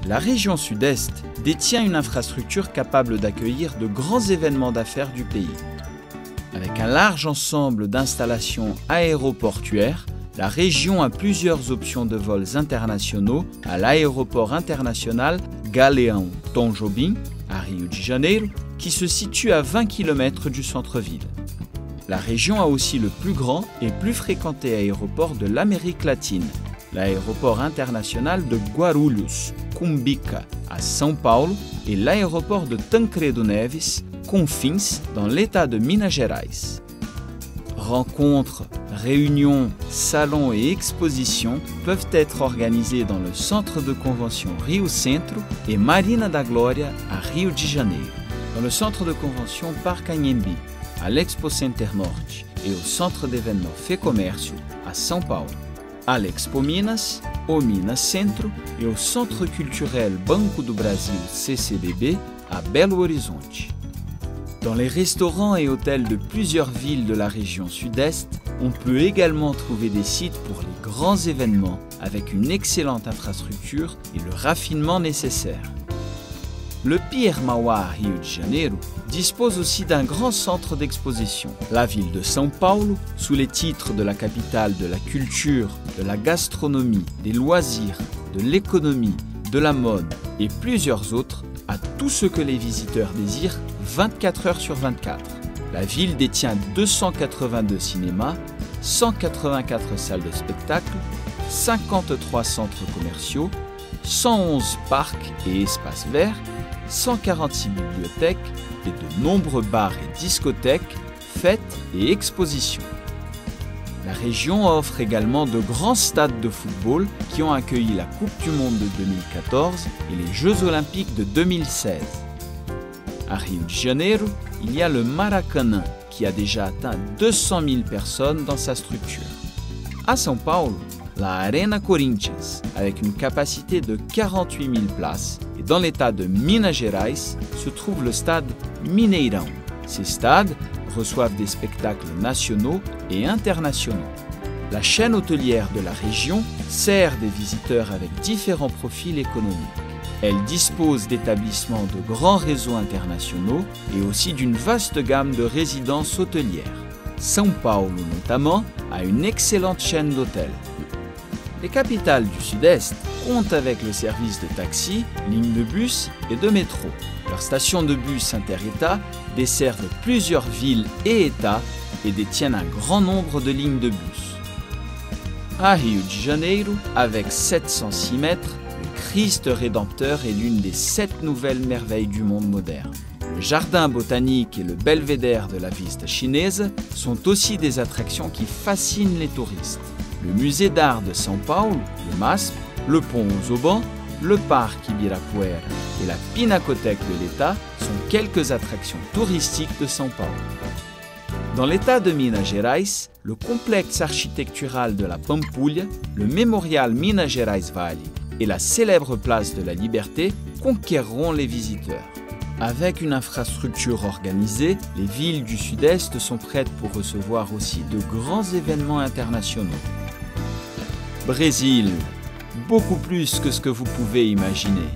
La région sud-est détient une infrastructure capable d'accueillir de grands événements d'affaires du pays. Avec un large ensemble d'installations aéroportuaires, la région a plusieurs options de vols internationaux à l'aéroport international Galeão Tom Jobim, à Rio de Janeiro, qui se situe à 20 km du centre-ville. La région a aussi le plus grand et plus fréquenté aéroport de l'Amérique latine, l'aéroport international de Guarulhos, Cumbica, à São Paulo, et l'aéroport de Tancredo Neves, Confins, dans l'État de Minas Gerais. Rencontres, réunions, salons et expositions peuvent être organisées dans le centre de convention Rio Centro et Marina da Glória à Rio de Janeiro, dans le centre de convention Parque Anhembi, à l'Expo Center Norte et au centre d'événements FEComércio à São Paulo, à l'Expo Minas, au Minas Centro et au centre culturel Banco do Brasil CCBB à Belo Horizonte. Dans les restaurants et hôtels de plusieurs villes de la région sud-est, on peut également trouver des sites pour les grands événements avec une excellente infrastructure et le raffinement nécessaire. Le Pier Mauá à Rio de Janeiro dispose aussi d'un grand centre d'exposition. La ville de São Paulo, sous les titres de la capitale de la culture, de la gastronomie, des loisirs, de l'économie, de la mode et plusieurs autres, a tout ce que les visiteurs désirent 24 heures sur 24. La ville détient 282 cinémas, 184 salles de spectacle, 53 centres commerciaux, 111 parcs et espaces verts, 146 bibliothèques et de nombreux bars et discothèques, fêtes et expositions. La région offre également de grands stades de football qui ont accueilli la Coupe du Monde de 2014 et les Jeux Olympiques de 2016. À Rio de Janeiro, il y a le Maracanã qui a déjà atteint 200 000 personnes dans sa structure. À São Paulo, la Arena Corinthians avec une capacité de 48 000 places et dans l'état de Minas Gerais se trouve le stade Mineirão. Ces stades reçoivent des spectacles nationaux et internationaux. La chaîne hôtelière de la région sert des visiteurs avec différents profils économiques. Elle dispose d'établissements de grands réseaux internationaux et aussi d'une vaste gamme de résidences hôtelières. São Paulo, notamment, a une excellente chaîne d'hôtels. Les capitales du Sud-Est comptent avec le service de taxi, lignes de bus et de métro. Leurs stations de bus inter-États desservent plusieurs villes et États et détiennent un grand nombre de lignes de bus. À Rio de Janeiro, avec 706 mètres, le Christ Rédempteur est l'une des 7 nouvelles merveilles du monde moderne. Le jardin botanique et le belvédère de la vista chinesa sont aussi des attractions qui fascinent les touristes. Le musée d'art de São Paulo, le MASP, le pont aux aubans, le parc Ibirapuera et la pinacothèque de l'État sont quelques attractions touristiques de São Paulo. Dans l'État de Minas Gerais, le complexe architectural de la Pampulha, le mémorial Minas Gerais Valley et la célèbre place de la Liberté conquerront les visiteurs. Avec une infrastructure organisée, les villes du Sud-Est sont prêtes pour recevoir aussi de grands événements internationaux. Brésil, beaucoup plus que ce que vous pouvez imaginer.